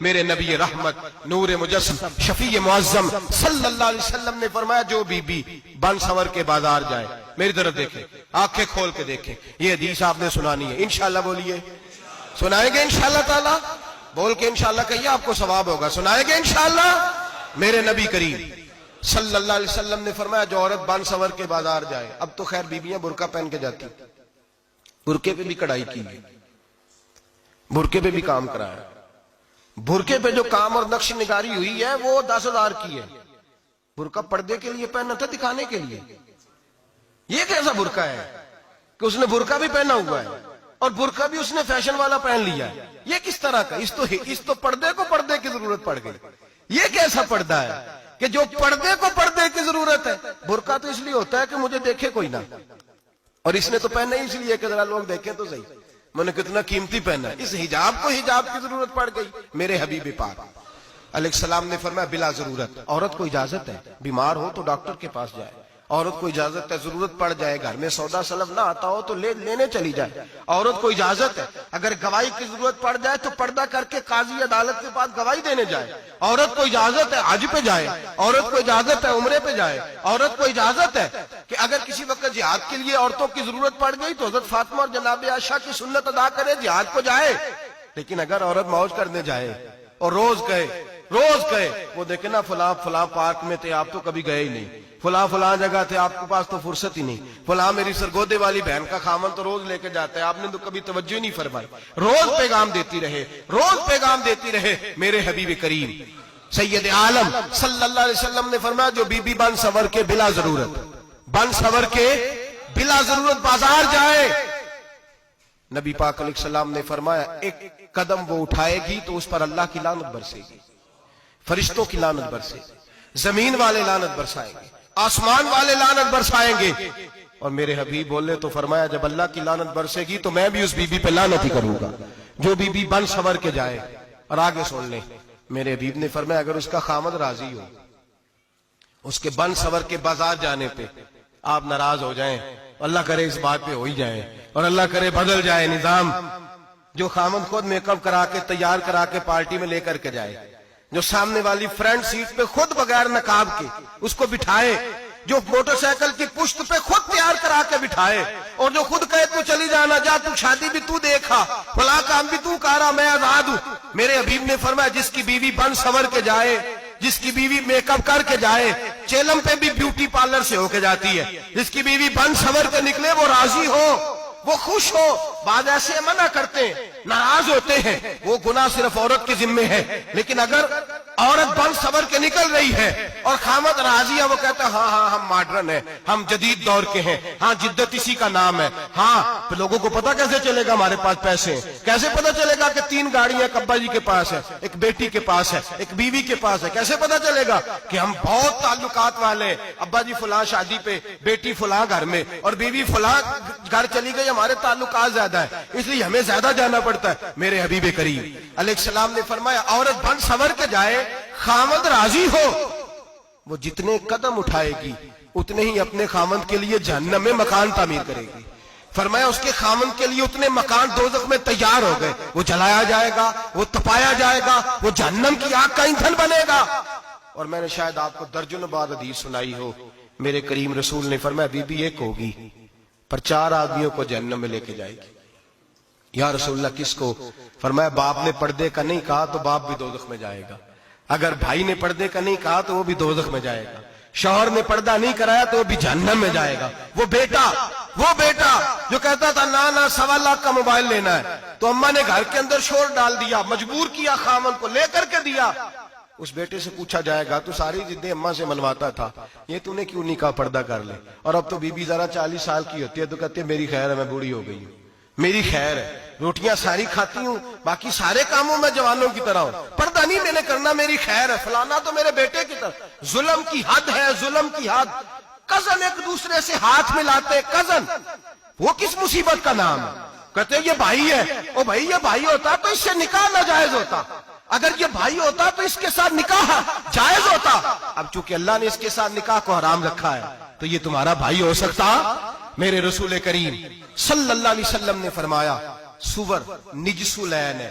میرے نبی رحمت نور مجسم شفیع معظم صلی اللہ علیہ وسلم نے فرمایا جو بی بی بن سور کے بازار جائے، میری طرف دیکھیں، آنکھیں کھول کے دیکھیں، یہ حدیث آپ نے سنانی ہے، انشاءاللہ بولیے، سنائیں گے انشاءاللہ تعالی، بول کے انشاءاللہ کہیے آپ کو ثواب ہوگا، سنائیں گے انشاءاللہ۔ میرے نبی کریم صلی اللہ علیہ وسلم نے فرمایا جو عورت بن سور کے بازار جائے، اب تو خیر بیویاں برقع پہن کے جاتی، برقعے پہ بھی کڑھائی کی ہے، برقعے پہ بھی کام کرایا، برقعے پہ جو کام اور نقش نگاری ہوئی ہے وہ 10,000 کی ہے۔ برقع پردے کے لیے پہنا تھا، دکھانے کے لیے۔ یہ کیسا برقع ہے کہ اس نے برقع بھی پہنا ہوا ہے اور برقع بھی اس نے فیشن والا پہن لیا ہے؟ یہ کس طرح کا؟ اس تو پردے کو پردے کی ضرورت پڑ گئی۔ یہ کیسا پردہ ہے کہ جو پردے کو پردے کی ضرورت ہے؟ برقع تو اس لیے ہوتا ہے کہ مجھے دیکھے کوئی نہ، اور اس نے تو پہنا ہی اس لیے کہ ذرا لوگ دیکھیں تو صحیح میں نے کتنا قیمتی پہنا ہے۔ اس حجاب کو حجاب کی ضرورت پڑ گئی۔ میرے حبیب پاک علیہ السلام نے فرمایا بلا ضرورت، عورت کو اجازت ہے بیمار ہو تو ڈاکٹر کے پاس جائے، عورت کو اجازت ہے ضرورت پڑ جائے گھر میں سودا سلب نہ آتا ہو تو لینے چلی جائے، عورت کو اجازت ہے اگر گواہی کی ضرورت پڑ جائے تو پردہ کر کے قاضی عدالت کے پاس گواہی دینے جائے، عورت کو اجازت ہے حج پہ جائے، عورت کو اجازت ہے عمرے پہ جائے، عورت کو اجازت ہے کہ اگر کسی وقت جہاد کے لیے عورتوں کی ضرورت پڑ گئی تو حضرت فاطمہ اور جناب عائشہ کی سنت ادا کرے، جہاد کو جائے۔ لیکن اگر عورت موج کرنے جائے اور روز کہے وہ دیکھیں نا فلاں پارک میں تھے آپ تو کبھی گئے ہی نہیں، فلاں جگہ تھے آپ کے پاس تو فرصت ہی نہیں، فلاں میری سرگودے والی بہن کا خامن تو روز لے کے جاتا ہے آپ نے تو کبھی توجہ نہیں فرمائی۔ روز پیغام دیتی رہے۔ میرے حبیب کریم سید عالم صلی اللہ علیہ وسلم نے فرمایا جو بی بی بن سور کے بلا ضرورت بازار جائے، نبی پاک علیہ السلام نے فرمایا ایک قدم وہ اٹھائے گی تو اس پر اللہ کی لعنت برسے گی، فرشتوں کی لعنت برسے گی، زمین والے لعنت برسائیں گے، آسمان والے لعنت برسائیں گے۔ اور میرے حبیب بولے تو فرمایا جب اللہ کی لعنت برسے گی تو میں بھی اس بی بی پہ لعنت ہی کروں گا جو بی بی بن سور کے جائے۔ اور آگے سن لیں، میرے حبیب نے فرمایا اگر اس کا خامد راضی ہو اس کے بن سور کے بازار جانے پہ، آپ ناراض ہو جائیں، اللہ کرے اس بات پہ ہو ہی جائیں اور اللہ کرے بدل جائے نظام، جو خامد خود میک اپ کرا کے تیار کرا کے پارٹی میں لے کر کے جائے، جو سامنے والی فرنٹ سیٹ پہ خود بغیر نقاب کے اس کو بٹھائے، جو موٹر سائیکل کی پشت پہ خود تیار کرا کے بٹھائے، اور جو خود کہے تو چلی جانا جا، تو شادی بھی تو دیکھا، فلاں کام بھی تو کرا، میں آزاد ہوں۔ میرے حبیب نے فرمایا جس کی بیوی بن سور کے جائے، جس کی بیوی میک اپ کر کے جائے، چیلم پہ بھی بیوٹی پارلر سے ہو کے جاتی ہے، جس کی بیوی بن سور کے نکلے وہ راضی ہو، وہ خوش ہو۔ بعض ایسے منع کرتے ہیں، ناراض ہوتے ہیں، وہ گناہ صرف عورت کے ذمے ہے، لیکن اگر عورت بن سور کے نکل رہی ہے اور خامد راضی ہے، وہ کہتا ہے ہاں ہم ماڈرن ہیں، ہم جدید دور کے ہیں، ہاں جدت اسی کا نام ہے، ہاں پھر لوگوں کو پتہ کیسے چلے گا ہمارے پاس پیسے ہیں، کیسے پتہ چلے گا کہ 3 گاڑیاں ایک ابا جی کے پاس ہے، ایک بیٹی کے پاس ہے، ایک بیوی کے پاس ہے، کیسے پتہ چلے گا کہ ہم بہت تعلقات والے ہیں، ابا جی فلاں شادی پہ، بیٹی فلاں گھر میں اور بیوی فلاں گھر چلی گئی، ہمارے تعلقات زیادہ ہے اس لیے ہمیں زیادہ جانا پڑتا ہے۔ میرے حبیب کریم علیہ السلام نے فرمایا عورت بن سور کے جائے، خامد راضی ہو، وہ جتنے قدم اٹھائے گی اتنے ہی اپنے خامد کے لیے جہنم میں مکان تعمیر کرے گی۔ فرمایا اس کے خامد کے لیے اتنے مکان دوزخ میں تیار ہو گئے، وہ جلایا جائے گا، وہ تپایا جائے گا، وہ جہنم کی آگ کا ایندھن بنے گا۔ اور میں نے شاید آپ کو درجنوں بعد حدیث سنائی ہو، میرے کریم رسول نے فرمایا بی بی ایک ہوگی پر 4 آدمیوں کو جہنم میں لے کے جائے گی۔ یا رسول اللہ کس کو؟ فرمایا باپ نے پردے کا نہیں کہا تو باپ بھی دوزخ میں جائے گا، اگر بھائی نے پردے کا نہیں کہا تو وہ بھی دوزخ میں جائے گا، شوہر نے پردہ نہیں کرایا تو وہ بھی جہنم میں جائے گا، وہ بیٹا جو کہتا تھا نا 1.25 لاکھ کا موبائل لینا ہے تو اماں نے گھر کے اندر شور ڈال دیا، مجبور کیا، خامن کو لے کر کے دیا، اس بیٹے سے پوچھا جائے گا تو ساری ضدیں اماں سے منواتا تھا، یہ تو نے کیوں نہیں کہا پردہ کر لے؟ اور اب تو بی بی ذرا 40 سال کی ہوتی ہے تو کہتے ہیں میری خیر ہے میں بوڑھی ہو گئی ہوں، میری خیر ہے، روٹیاں ساری کھاتی ہوں باقی سارے کاموں میں جوانوں کی طرح ہوں، پردہ نہیں میں نے کرنا، میری خیر ہے، فلانا تو میرے بیٹے کی طرح۔ ظلم کی حد ہے، ظلم کی حد۔ کزن ایک دوسرے سے ہاتھ ملاتے، کزن وہ کس مصیبت کا نام ہے؟ کہتے یہ بھائی ہے، او بھائی یہ بھائی ہوتا تو اس سے نکاح ناجائز ہوتا، اگر یہ بھائی ہوتا تو اس کے ساتھ نکاح جائز ہوتا، اب چونکہ اللہ نے اس کے ساتھ نکاح کو حرام رکھا ہے تو یہ تمہارا بھائی ہو سکتا؟ میرے رسول کریم صلی اللہ علیہ وسلم نے فرمایا سور نجس العین ہے،